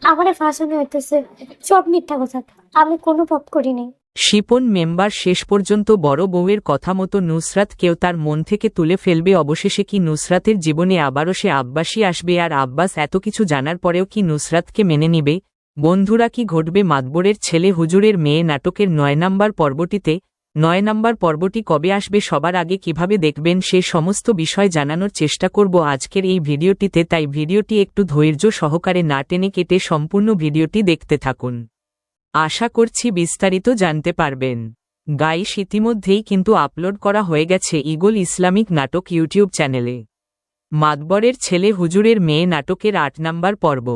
আমারে ফাঁসানো হইতেছে, সব মিথ্যা কথা। আমি কোনো পাপ করি নাই। শিপন মেম্বার শেষ পর্যন্ত বড় বউয়ের কথা মতো নুসরাতকেও তার মন থেকে তুলে ফেলবে। অবশেষে কি নুসরাতের জীবনে আবারও সে আব্বাসী আসবে? আর আব্বাস এত কিছু জানার পরেও কি নুসরাতকে মেনে নিবে? বন্ধুরা, কি ঘটবে মাতবরের ছেলে হুজুরের মেয়ে নাটকের ৯ নম্বর পর্বটিতে? ৯ নম্বর পর্বটি কবে আসবে, সবার আগে কিভাবে দেখবেন, সে সমস্ত বিষয় জানানোর চেষ্টা করব আজকের এই ভিডিওটিতে। তাই ভিডিওটি একটু ধৈর্য সহকারে না টেনে কেটে সম্পূর্ণ ভিডিওটি দেখতে থাকুন। আশা করছি বিস্তারিত জানতে পারবেন। গাইস, ইতিমধ্যেই কিন্তু আপলোড করা হয়ে গেছে ঈগল ইসলামিক নাটক ইউটিউব চ্যানেলে মাতবরের ছেলে হুজুরের মেয়ে নাটকের ৮ নম্বর পর্ব।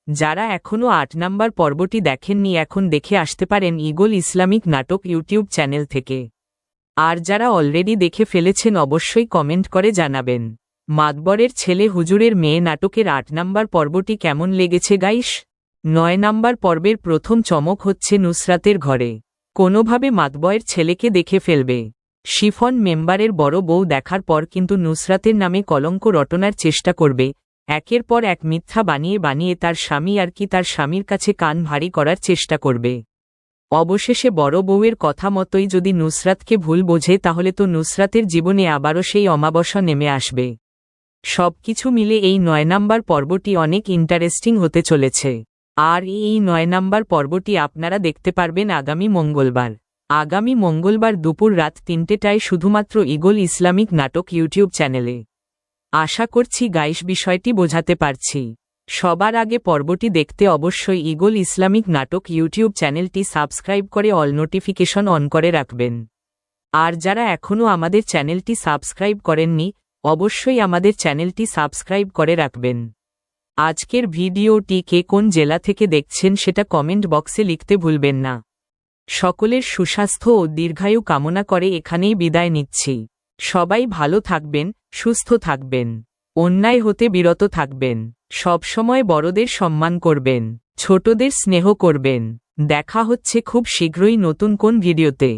যারা এখনও ৮ নম্বর পর্বটি দেখেননি, এখন দেখে আসতে পারেন ঈগল ইসলামিক নাটক ইউটিউব চ্যানেল থেকে। আর যারা অলরেডি দেখে ফেলেছেন অবশ্যই কমেন্ট করে জানাবেন মাতবরের ছেলে হুজুরের মেয়ে নাটকের ৮ নম্বর পর্বটি কেমন লেগেছে গাইস। ৯ নম্বর পর্বের প্রথম চমক হচ্ছে নুসরাতের ঘরে কোনোভাবে মাতবরের ছেলেকে দেখে ফেলবে। শিফন মেম্বারের বড় বউ দেখার পর কিন্তু নুসরাতের নামে কলঙ্ক রটনার চেষ্টা করবে। একের পর এক মিথ্যা বানিয়ে বানিয়ে তার স্বামী আর কি তার স্বামীর কাছে কান ভারী করার চেষ্টা করবে। অবশেষে বড় বউয়ের কথা মতোই যদি নুসরাতকে ভুল বোঝে, তাহলে তো নুসরাতের জীবনে আবারও সেই অমাবস্যা নেমে আসবে। সবকিছু মিলে এই ৯ নম্বর পর্বটি অনেক ইন্টারেস্টিং হতে চলেছে। আর এই ৯ নম্বর পর্বটি আপনারা দেখতে পারবেন আগামী মঙ্গলবার দুপুর রাত ৩টেটায় শুধুমাত্র ঈগল ইসলামিক নাটক ইউটিউব চ্যানেলে। আশা করছি গাইস বিষয়টি বোঝাতে পারছি। সবার আগে পর্বটি দেখতে অবশ্যই ঈগল ইসলামিক নাটক ইউটিউব চ্যানেলটি সাবস্ক্রাইব করে অল নোটিফিকেশন অন করে রাখবেন। আর যারা এখনও আমাদের চ্যানেলটি সাবস্ক্রাইব করেননি, অবশ্যই আমাদের চ্যানেলটি সাবস্ক্রাইব করে রাখবেন। আজকের ভিডিওটি কে কোন জেলা থেকে দেখছেন সেটা কমেন্ট বক্সে লিখতে ভুলবেন না। সকলের সুস্বাস্থ্য ও দীর্ঘায়ু কামনা করে এখানেই বিদায় নিচ্ছি। সবাই ভালো থাকবেন, সুস্থ থাকবেন, অন্যায় হতে বিরত থাকবেন, সবসময় বড়দের সম্মান করবেন, ছোটদের স্নেহ করবেন। দেখা হচ্ছে খুব শীঘ্রই নতুন কোন ভিডিওতে।